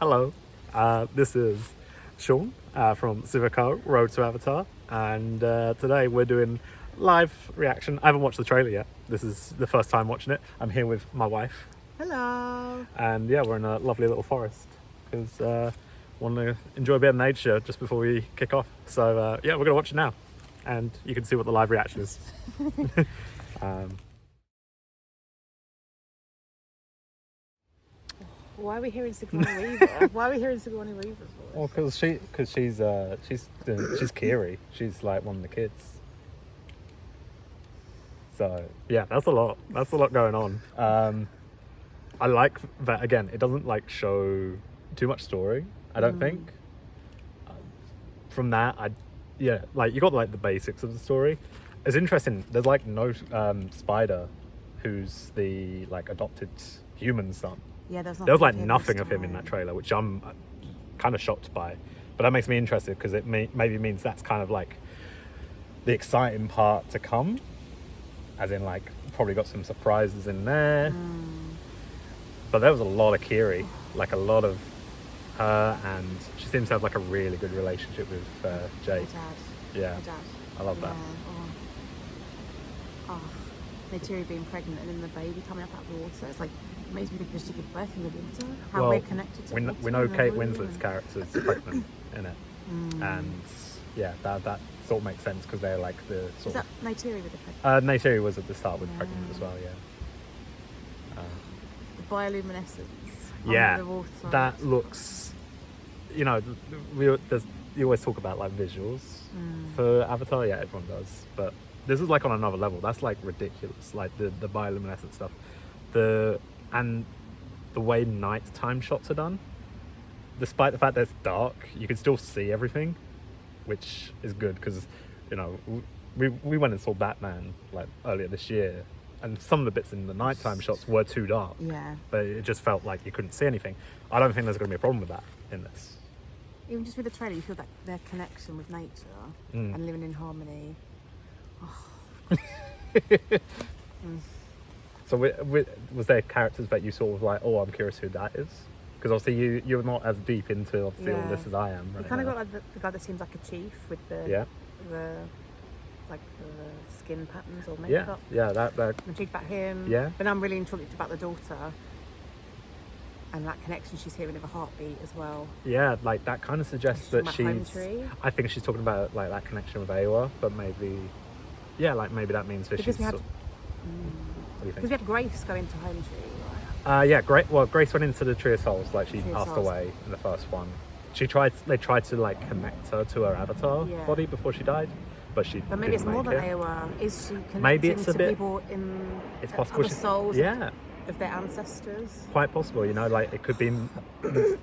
Hello, this is Shaun from Sivako, Road to Avatar, and today we're doing live reaction. I haven't watched the trailer yet. This is the first time watching it. I'm here with my wife. Hello. And yeah, we're in a lovely little forest because want to enjoy a bit of nature just before we kick off. So yeah, we're gonna watch it now, and you can see what the live reaction is. Why are we hearing Sigourney Weaver? Why are we hearing Sigourney Weaver's voice? Well, because she's Kiri. She's like one of the kids. So yeah, that's a lot. That's a lot going on. I like that again. It doesn't like show too much story. I don't think. From that, like you got like the basics of the story. It's interesting. There's like no Spider, who's the like adopted human son. Yeah, there was like nothing of him in that trailer, which I'm kind of shocked by. But that makes me interested because it maybe means that's kind of like the exciting part to come. As in, like, probably got some surprises in there. But there was a lot of Kiri, like a lot of her, and she seems to have like a really good relationship with Jake. Her dad. Yeah, Her dad. I love that. Oh, Neytiri being pregnant and then the baby coming up out of the water. It's like, it makes me think that she give birth in the water. How we're connected to water. We know Kate Winslet's character is pregnant in it. And yeah, that sort of makes sense because they're like the sort Is that Neytiri with the pregnant? Neytiri was at the start with pregnant as well, yeah. The bioluminescence Yeah, under the water. that looks, you know, you always talk about like visuals for Avatar. Yeah, everyone does, but this is like on another level. That's like ridiculous, like the bioluminescent stuff, and the way nighttime shots are done. Despite the fact that it's dark, you can still see everything, which is good because, you know, we went and saw Batman like earlier this year, and some of the bits in the nighttime shots were too dark. Yeah. But it just felt like you couldn't see anything. I don't think there's going to be a problem with that in this. Even just with the trailer, you feel that their connection with nature and living in harmony. So was there characters that you sort of like, oh, I'm curious who that is? Because obviously you're not as deep into obviously all this as I am. Right, you kind of got like the guy that seems like a chief with the like the skin patterns or makeup. Yeah, that. I'm intrigued about him. Yeah. But I'm really intrigued about the daughter and that connection she's hearing of a heartbeat as well. Yeah, like that kind of suggests that she's. I think she's talking about like that connection with Awa, but maybe, yeah, like maybe that means that because she's. what do you think? Because we had Grace go into Home Tree. Yeah, Grace went into the Tree of Souls, like she passed away in the first one. They tried to like connect her to her avatar body before she died, but maybe it's more than Awa. Is she connecting maybe it's a to bit, people in it's possible other souls of their ancestors? Quite possible, you know, like it could be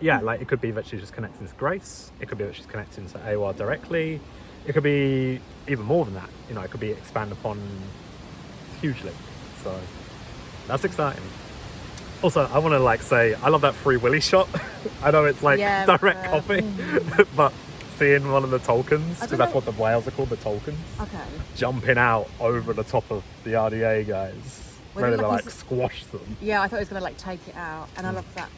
like it could be that she's just connecting to Grace, it could be that she's connecting to Awa directly, it could be even more than that, you know, it could be expanded upon hugely. So that's exciting. Also, I want to like say I love that Free Willy shot. I know it's like direct copy, but seeing one of the Tolkiens, because that's what the whales are called, the Tolkiens, jumping out over the top of the RDA guys, ready to like squash them. Yeah, I thought he was going to like take it out, and I love that.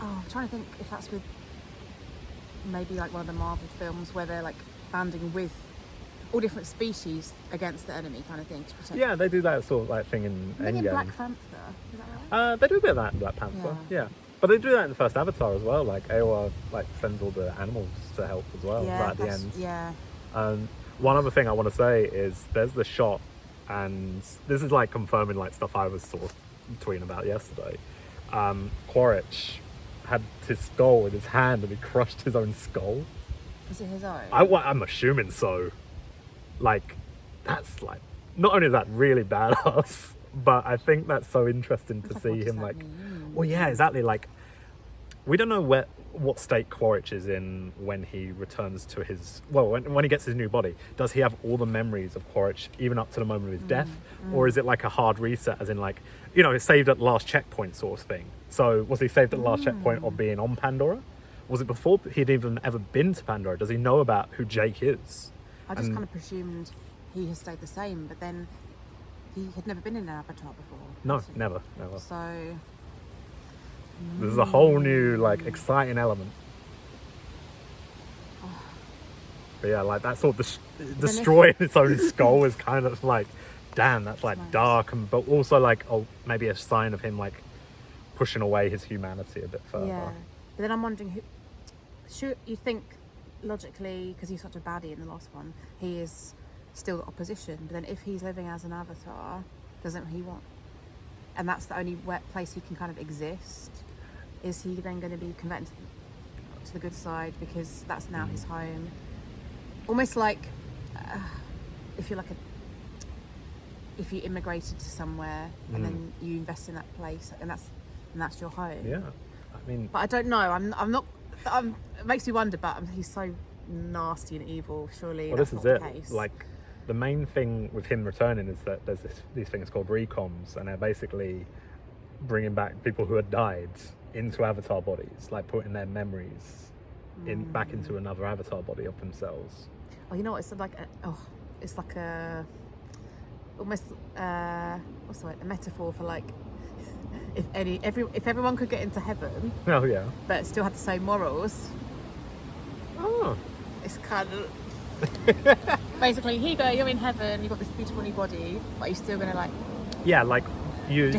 I'm trying to think if that's with maybe like one of the Marvel films where they're like banding with all different species against the enemy kind of thing to protect. Yeah, they do that sort of like thing in Endgame. Black Panther, is that right? They do a bit of that in Black Panther, yeah. But they do that in the first Avatar as well. Like Awa like sends all the animals to help as well right at the end. Yeah. One other thing I want to say is there's the shot, and this is like confirming like stuff I was sort of tweeting about yesterday. Quaritch had his skull in his hand and he crushed his own skull. Is it his own? I'm assuming so. Like, that's like, not only is that really badass, but I think that's so interesting to see him like, well, yeah, exactly. Like, we don't know what state Quaritch is in when he returns to his, well, when he gets his new body. Does he have all the memories of Quaritch even up to the moment of his death? Or is it like a hard reset, as in like, you know, it's saved at the last checkpoint sort of thing? So was he saved at the last checkpoint of being on Pandora? Was it before he'd even ever been to Pandora? Does he know about who Jake is? I just kind of presumed he has stayed the same, but then he had never been in an avatar before. No, never. So There's a whole new like exciting element. But yeah, like that sort of destroying its own skull is kind of like, damn, that's like nice. dark, and but also like, oh, maybe a sign of him like pushing away his humanity a bit further. Yeah. But then I'm wondering who. Should you think logically, because he's such a baddie in the last one, he is still the opposition. But then if he's living as an avatar, doesn't he want? And that's the only place he can kind of exist. Is he then going to be converted to the good side because that's now his home? Almost like if you're like if you immigrated to somewhere and then you invest in that place and that's your home. Yeah, I mean, but I don't know. I'm not. It makes me wonder. But he's so nasty and evil. Surely. Well, that's this is not it. the case. Like, the main thing with him returning is that there's these things called recoms, and they're basically bringing back people who had died into avatar bodies, like putting their memories back into another avatar body of themselves. Oh, you know what? It's like it's like a almost what's the word? A metaphor for like if everyone could get into heaven, Oh yeah. but still had the same morals. Oh. It's kind of basically, here you go, you're in heaven, you've got this beautiful new body, but you're still gonna like Yeah, like you're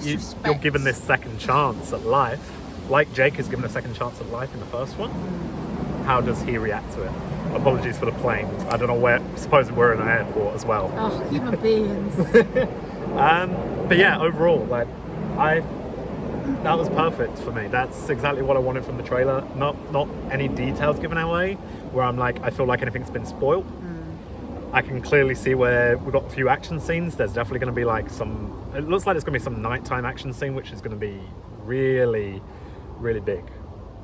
given this second chance at life, like Jake is given a second chance at life in the first one. How does he react to it? Apologies for the plane. I don't know where. Suppose we're in an airport as well. Oh, human beings. But yeah, overall, like that was perfect for me. That's exactly what I wanted from the trailer. Not any details given away where I'm like, I feel like anything's been spoiled. I can clearly see where we've got a few action scenes. There's definitely going to be like it looks like there's going to be some nighttime action scene, which is going to be really, really big.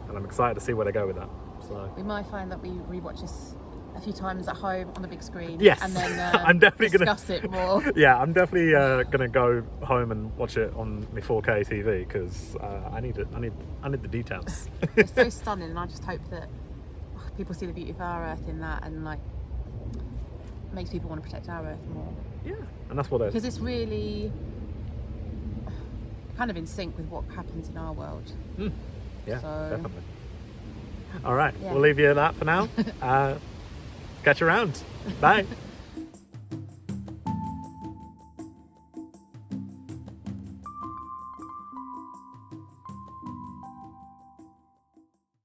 And I'm excited to see where they go with that. So we might find that we rewatch this a few times at home on the big screen. Yes, and then I'm definitely discuss it more. Yeah, I'm definitely gonna go home and watch it on my 4K TV because I need the details. It's so stunning, and I just hope that people see the beauty of our Earth in that, and like makes people want to protect our Earth more. Yeah, and that's what it is. Because it's really kind of in sync with what happens in our world. Yeah, so, definitely. All right, yeah. We'll leave you at that for now. Catch you around. Bye.